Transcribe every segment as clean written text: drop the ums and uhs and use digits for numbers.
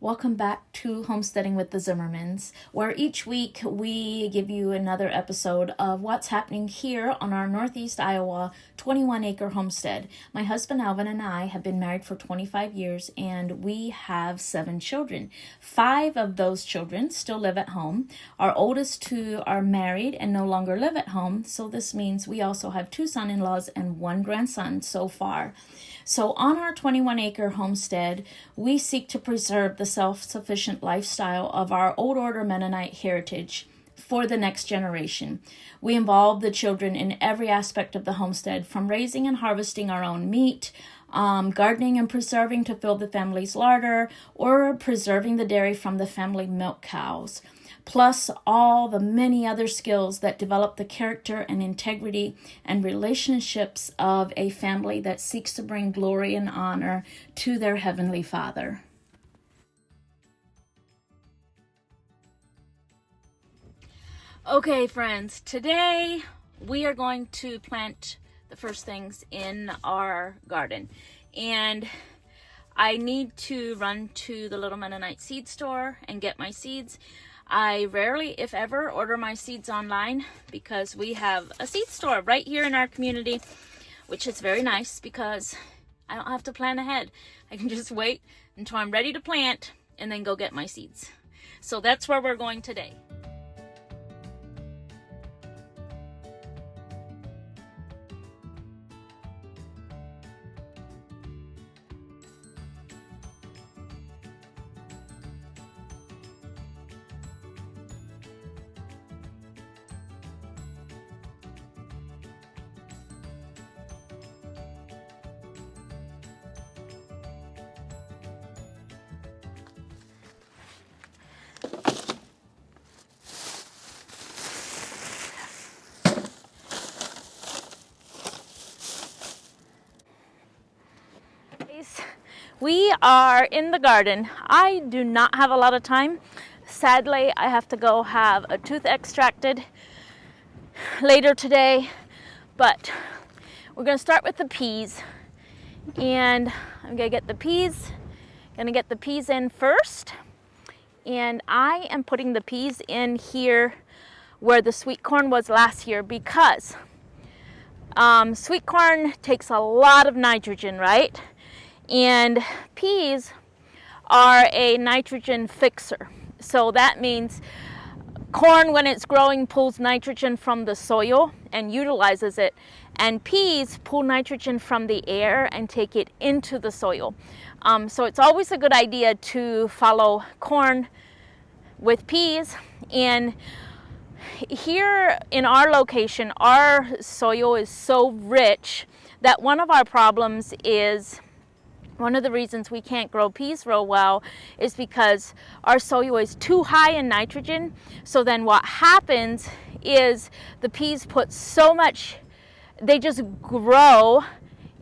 Welcome back to Homesteading with the Zimmermans, where each week we give you another episode of what's happening here on our Northeast Iowa 21-acre homestead. My husband Alvin and I have been married for 25 years, and we have 7 children. 5 of those children still live at home. Our oldest 2 are married and no longer live at home, so this means we also have 2 son-in-laws and 1 grandson so far. So on our 21-acre homestead, we seek to preserve the self-sufficient lifestyle of our Old Order Mennonite heritage for the next generation. We involve the children in every aspect of the homestead, from raising and harvesting our own meat, gardening and preserving to fill the family's larder, or preserving the dairy from the family milk cows, plus all the many other skills that develop the character and integrity and relationships of a family that seeks to bring glory and honor to their Heavenly Father. Okay, friends, today we are going to plant the first things in our garden. And I need to run to the Little Mennonite seed store and get my seeds. I rarely, if ever, order my seeds online because we have a seed store right here in our community, which is very nice because I don't have to plan ahead. I can just wait until I'm ready to plant and then go get my seeds. So that's where we're going today. We are in the garden. I do not have a lot of time. Sadly, I have to go have a tooth extracted later today, but we're going to start with the peas. And I'm going to get the peas in first. And I am putting the peas in here where the sweet corn was last year because sweet corn takes a lot of nitrogen, right? And peas are a nitrogen fixer. So that means corn, when it's growing, pulls nitrogen from the soil and utilizes it. And peas pull nitrogen from the air and take it into the soil. So it's always a good idea to follow corn with peas. And here in our location, our soil is so rich that one of our problems is, one of the reasons we can't grow peas real well is because our soil is too high in nitrogen. So then what happens is the peas put so much, they just grow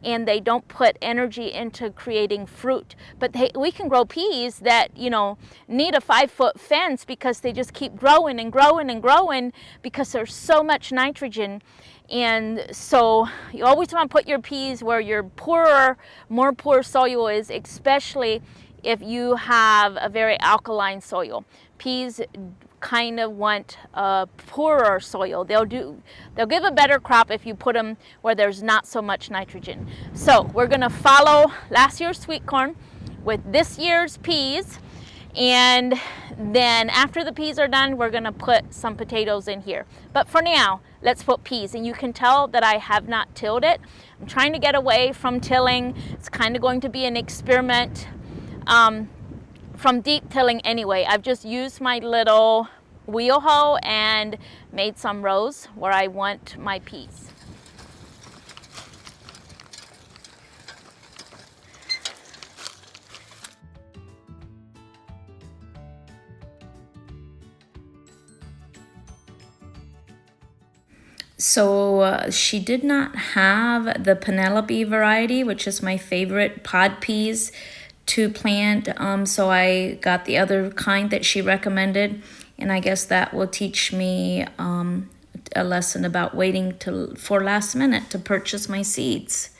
and they don't put energy into creating fruit. But we can grow peas that, need a 5-foot fence because they just keep growing and growing and growing because there's so much nitrogen. And so you always want to put your peas where your more poor soil is, especially if you have a very alkaline soil. Peas kind of want a poorer soil. They'll give a better crop if you put them where there's not so much nitrogen. So we're going to follow last year's sweet corn with this year's peas. And then after the peas are done, we're going to put some potatoes in here. But for now, let's put peas. And you can tell that I have not tilled it. I'm trying to get away from tilling. It's kind of going to be an experiment from deep tilling anyway. I've just used my little wheel hoe and made some rows where I want my peas. So she did not have the Penelope variety, which is my favorite pod peas to plant. So I got the other kind that she recommended. And I guess that will teach me a lesson about waiting for last minute to purchase my seeds.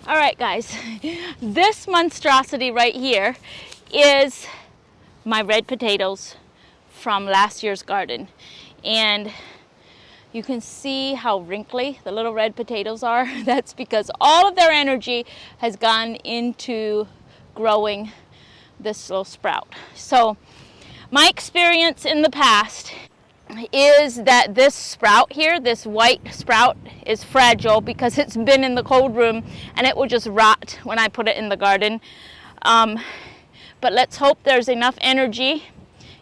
All right, guys, this monstrosity right here is my red potatoes from last year's garden. And you can see how wrinkly the little red potatoes are. That's because all of their energy has gone into growing this little sprout. So my experience in the past is that this sprout here, this white sprout, is fragile because it's been in the cold room and it will just rot when I put it in the garden. But let's hope there's enough energy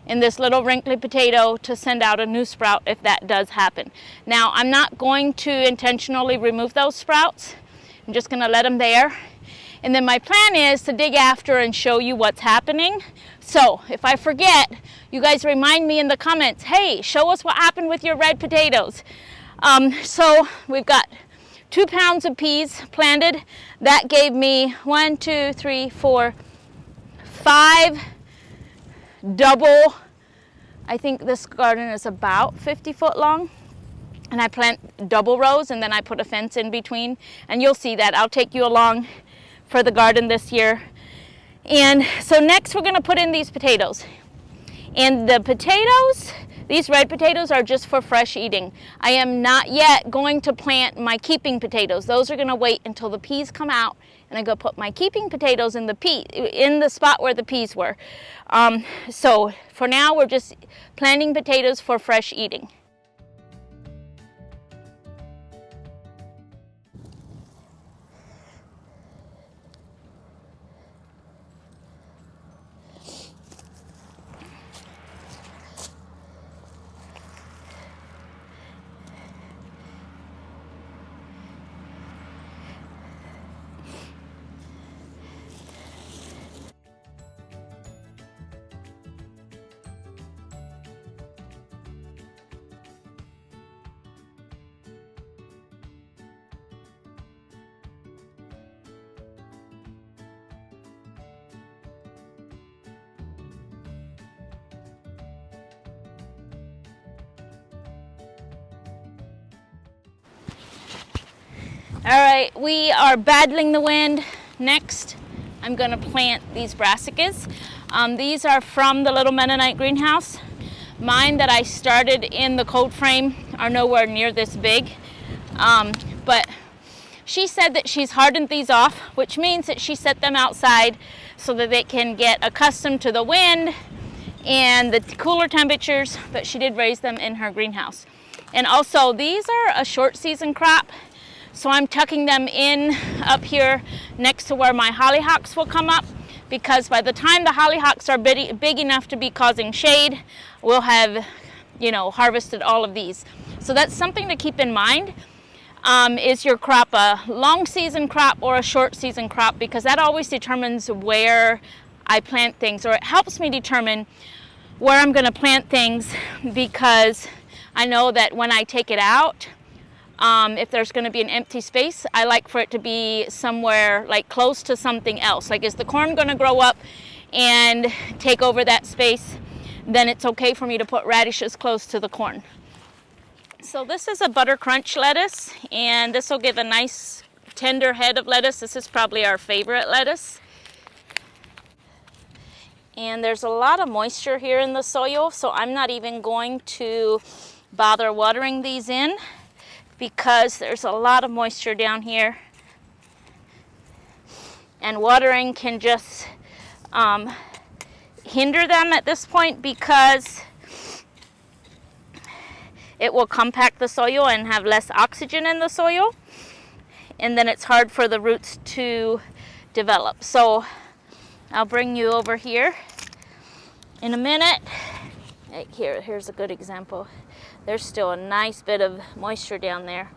in this little wrinkly potato to send out a new sprout if that does happen. Now, I'm not going to intentionally remove those sprouts. I'm just going to let them there. And then my plan is to dig after and show you what's happening. So if I forget, you guys remind me in the comments, hey, show us what happened with your red potatoes. So we've got 2 pounds of peas planted. That gave me 1, 2, 3, 4, 5 double. I think this garden is about 50 foot long. And I plant double rows and then I put a fence in between. And you'll see that. I'll take you along for the garden this year. And so next we're going to put in these potatoes. And the potatoes, these red potatoes, are just for fresh eating. I am not yet going to plant my keeping potatoes. Those are going to wait until the peas come out, and I'm going to put my keeping potatoes in the spot where the peas were. So for now we're just planting potatoes for fresh eating. All right, we are battling the wind. Next, I'm going to plant these brassicas. These are from the Little Mennonite greenhouse. Mine that I started in the cold frame are nowhere near this big. But she said that she's hardened these off, which means that she set them outside so that they can get accustomed to the wind and the cooler temperatures, but she did raise them in her greenhouse. And also, these are a short season crop. So I'm tucking them in up here next to where my hollyhocks will come up, because by the time the hollyhocks are big enough to be causing shade, we'll have, harvested all of these. So that's something to keep in mind. Is your crop a long season crop or a short season crop? Because that always determines where I plant things, or it helps me determine where I'm going to plant things, because I know that when I take it out, if there's going to be an empty space, I like for it to be somewhere like close to something else. Like, is the corn going to grow up and take over that space? Then it's okay for me to put radishes close to the corn. So this is a butter crunch lettuce, and this will give a nice tender head of lettuce. This is probably our favorite lettuce. And there's a lot of moisture here in the soil, so I'm not even going to bother watering these in, because there's a lot of moisture down here, and watering can just hinder them at this point, because it will compact the soil and have less oxygen in the soil, and then it's hard for the roots to develop. So I'll bring you over here in a minute. Here's a good example. There's still a nice bit of moisture down there.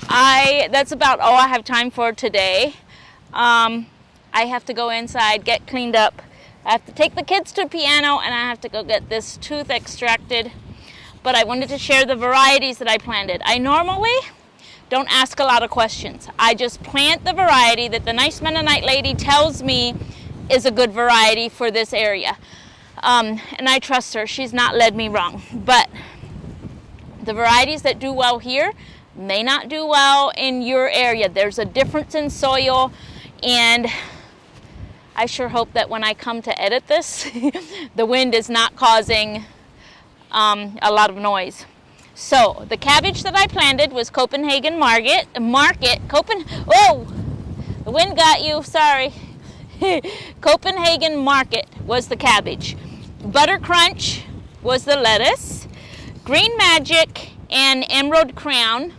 That's about all I have time for today. I have to go inside, get cleaned up. I have to take the kids to piano, and I have to go get this tooth extracted. But I wanted to share the varieties that I planted. I normally don't ask a lot of questions. I just plant the variety that the nice Mennonite lady tells me is a good variety for this area. And I trust her. She's not led me wrong. But the varieties that do well here may not do well in your area. There's a difference in soil, and I sure hope that when I come to edit this, the wind is not causing a lot of noise. So the cabbage that I planted was Copenhagen Market. Oh, the wind got you, sorry. Copenhagen Market was the cabbage. Butter Crunch was the lettuce. Green Magic and Emerald Crown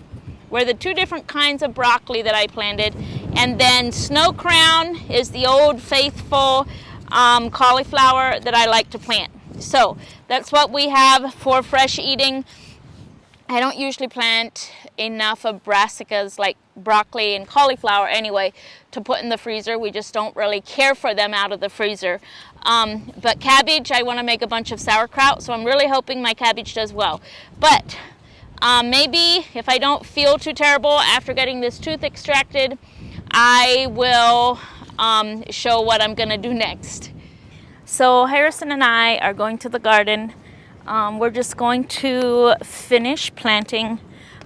were the two different kinds of broccoli that I planted. And then Snow Crown is the old faithful cauliflower that I like to plant. So that's what we have for fresh eating. I don't usually plant enough of brassicas like broccoli and cauliflower anyway to put in the freezer. We just don't really care for them out of the freezer. But cabbage, I want to make a bunch of sauerkraut, so I'm really hoping my cabbage does well. But maybe if I don't feel too terrible after getting this tooth extracted, I will show what I'm going to do next. So Harrison and I are going to the garden. We're just going to finish planting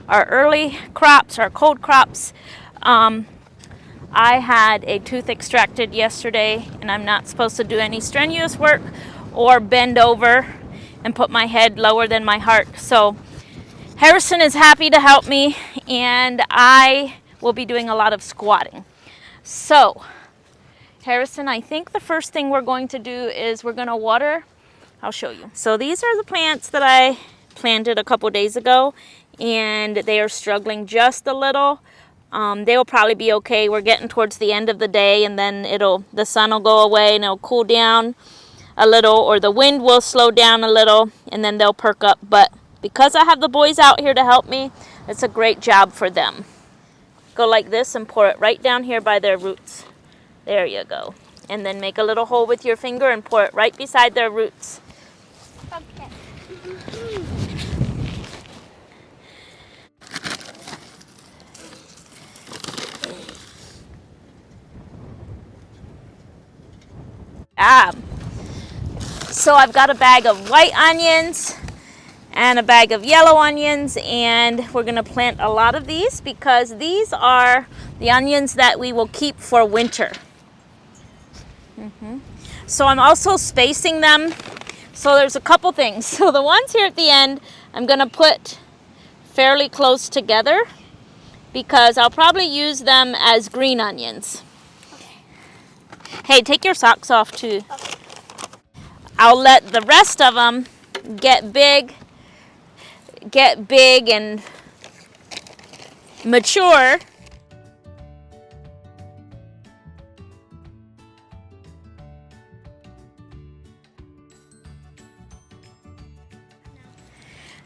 our early crops, our cold crops. I had a tooth extracted yesterday, and I'm not supposed to do any strenuous work or bend over and put my head lower than my heart. So Harrison is happy to help me, and I will be doing a lot of squatting. So Harrison, I think the first thing we're going to do is we're going to water. I'll show you. So these are the plants that I planted a couple days ago, and they are struggling just a little. They'll probably be okay. We're getting towards the end of the day, and then the sun will go away and it'll cool down a little, or the wind will slow down a little, and then they'll perk up. But because I have the boys out here to help me, it's a great job for them. Go like this and pour it right down here by their roots. There you go. And then make a little hole with your finger and pour it right beside their roots. Okay. So I've got a bag of white onions and a bag of yellow onions, and we're going to plant a lot of these because these are the onions that we will keep for winter. So I'm also spacing them. So there's a couple things. So the ones here at the end, I'm going to put fairly close together because I'll probably use them as green onions. Okay. Hey, take your socks off too. Okay. I'll let the rest of them get big and mature.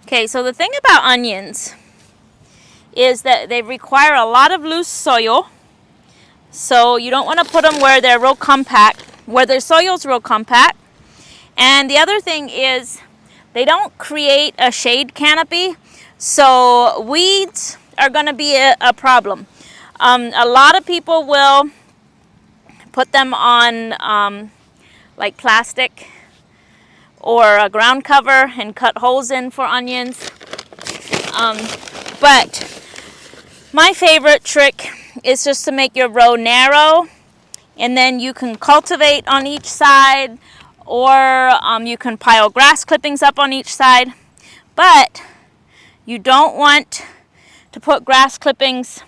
Okay, so the thing about onions is that they require a lot of loose soil. So you don't want to put them where they're real compact, where their soil's real compact. And the other thing is they don't create a shade canopy, so weeds are going to be a problem. A lot of people will put them on like plastic or a ground cover and cut holes in for onions. But my favorite trick is just to make your row narrow, and then you can cultivate on each side, or you can pile grass clippings up on each side. But you don't want to put grass clippings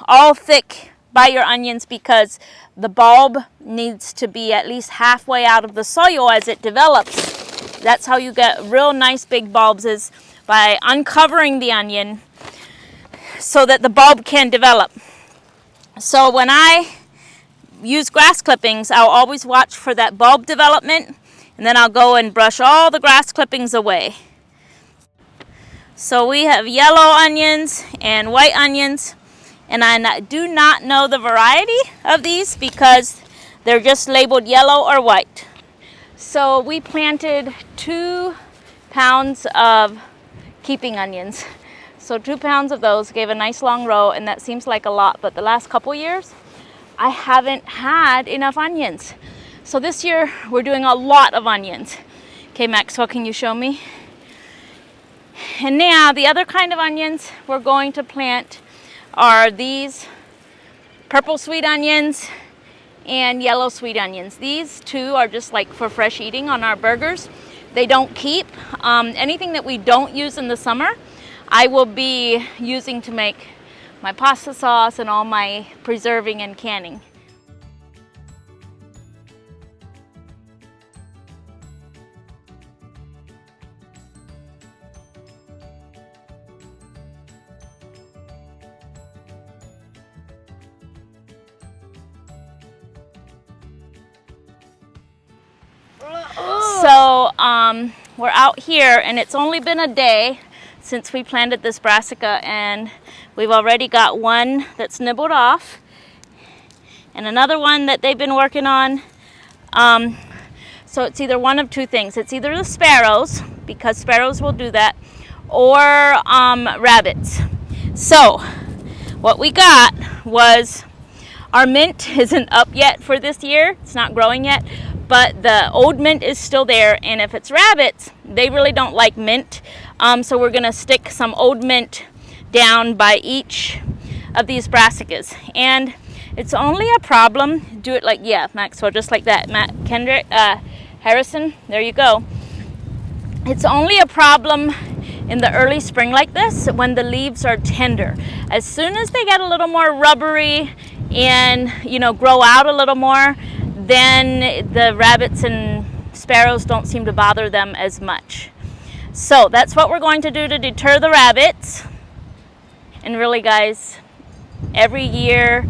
all thick by your onions because the bulb needs to be at least halfway out of the soil as it develops. That's how you get real nice big bulbs, is by uncovering the onion so that the bulb can develop. So when I use grass clippings, I'll always watch for that bulb development, and then I'll go and brush all the grass clippings away. So we have yellow onions and white onions, and I do not know the variety of these because they're just labeled yellow or white. So we planted 2 pounds of keeping onions. So 2 pounds of those gave a nice long row, and that seems like a lot, but the last couple years I haven't had enough onions. So this year we're doing a lot of onions. Okay, Maxwell, can you show me? And now the other kind of onions we're going to plant are these purple sweet onions and yellow sweet onions. These two are just like for fresh eating on our burgers. They don't keep. Anything that we don't use in the summer, I will be using to make my pasta sauce and all my preserving and canning. So we're out here, and it's only been a day since we planted this brassica, and we've already got one that's nibbled off and another one that they've been working on. So it's either one of two things. It's either the sparrows, because sparrows will do that, or rabbits. So what we got was, our mint isn't up yet for this year. It's not growing yet, but the old mint is still there, and if it's rabbits, they really don't like mint. So we're gonna stick some old mint down by each of these brassicas. And it's only a problem, do it like, yeah, Maxwell, just like that. Harrison, there you go. It's only a problem in the early spring like this, when the leaves are tender. As soon as they get a little more rubbery and, you know, grow out a little more, then the rabbits and sparrows don't seem to bother them as much. So that's what we're going to do to deter the rabbits. And really, guys, every year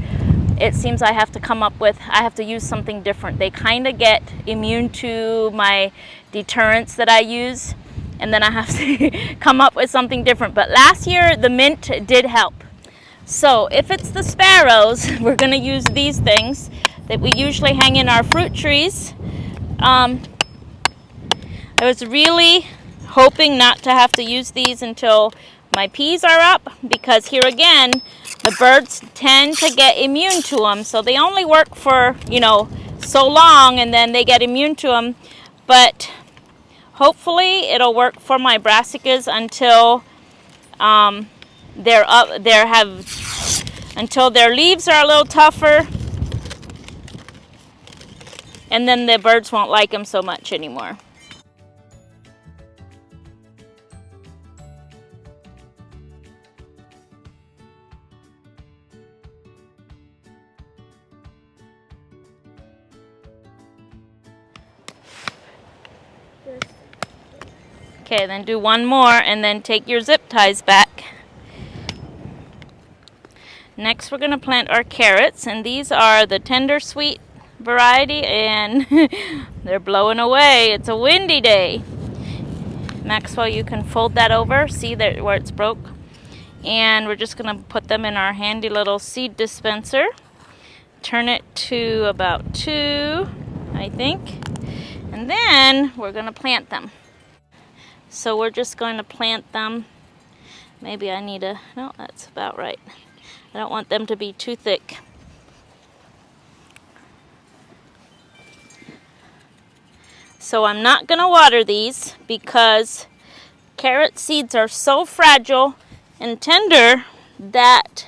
it seems I have to use something different. They kind of get immune to my deterrents that I use, and then I have to come up with something different. But last year the mint did help. So if it's the sparrows, we're going to use these things that we usually hang in our fruit trees. I was really hoping not to have to use these until my peas are up, because here again, the birds tend to get immune to them. So they only work for, you know, so long, and then they get immune to them. But hopefully it'll work for my brassicas until until their leaves are a little tougher, and then the birds won't like them so much anymore. Okay, then do one more, and then take your zip ties back. Next we're going to plant our carrots, and these are the tender sweet variety, and they're blowing away. It's a windy day. Maxwell, you can fold that over, see that where it's broke. And we're just going to put them in our handy little seed dispenser. Turn it to about 2, I think. And then we're going to plant them. So we're just going to plant them. Maybe I need a, no, that's about right. I don't want them to be too thick. So I'm not going to water these, because carrot seeds are so fragile and tender that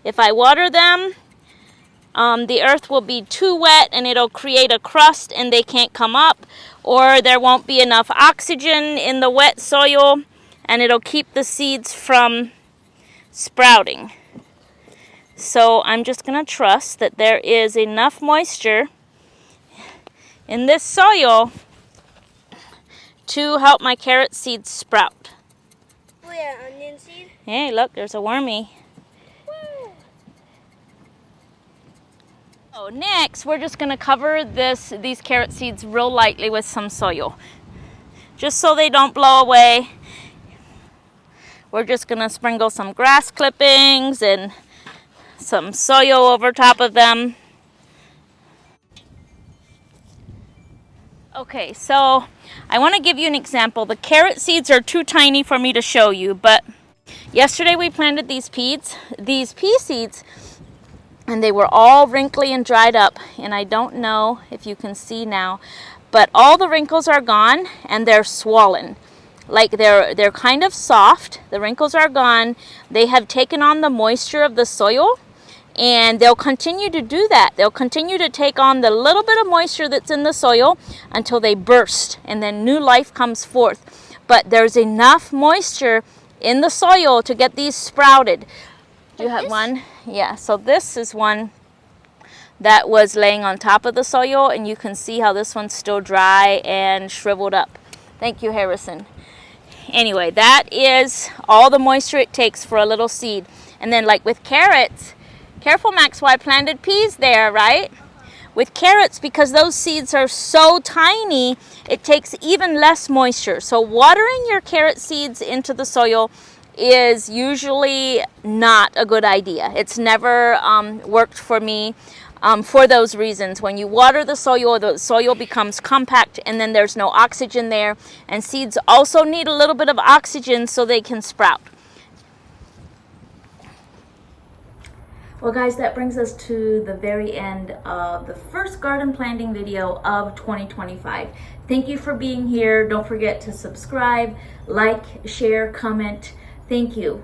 if I water them, the earth will be too wet and it'll create a crust and they can't come up, or there won't be enough oxygen in the wet soil and it'll keep the seeds from sprouting. So I'm just going to trust that there is enough moisture in this soil to help my carrot seeds sprout. Oh yeah, onion seed. Hey, look, there's a wormy. So next, we're just going to cover these carrot seeds real lightly with some soil, just so they don't blow away. we're just gonna sprinkle some grass clippings and some soil over top of them. Okay, so I want to give you an example. The carrot seeds are too tiny for me to show you, but yesterday we planted these pea seeds, and they were all wrinkly and dried up, and I don't know if you can see now, but all the wrinkles are gone and they're swollen. Like they're kind of soft. The wrinkles are gone. They have taken on the moisture of the soil, and they'll continue to do that. They'll continue to take on the little bit of moisture that's in the soil until they burst, and then new life comes forth. But there's enough moisture in the soil to get these sprouted. You have one? Yeah, so this is one that was laying on top of the soil, and you can see how this one's still dry and shriveled up. Thank you, Harrison. Anyway, that is all the moisture it takes for a little seed. And then like with carrots, careful, Max, I planted peas there, right? With carrots, because those seeds are so tiny, it takes even less moisture. So watering your carrot seeds into the soil is usually not a good idea. It's never worked for me for those reasons. When you water the soil becomes compact, and then there's no oxygen there. And seeds also need a little bit of oxygen so they can sprout. Well guys, that brings us to the very end of the first garden planting video of 2025. Thank you for being here. Don't forget to subscribe, like, share, comment. Thank you.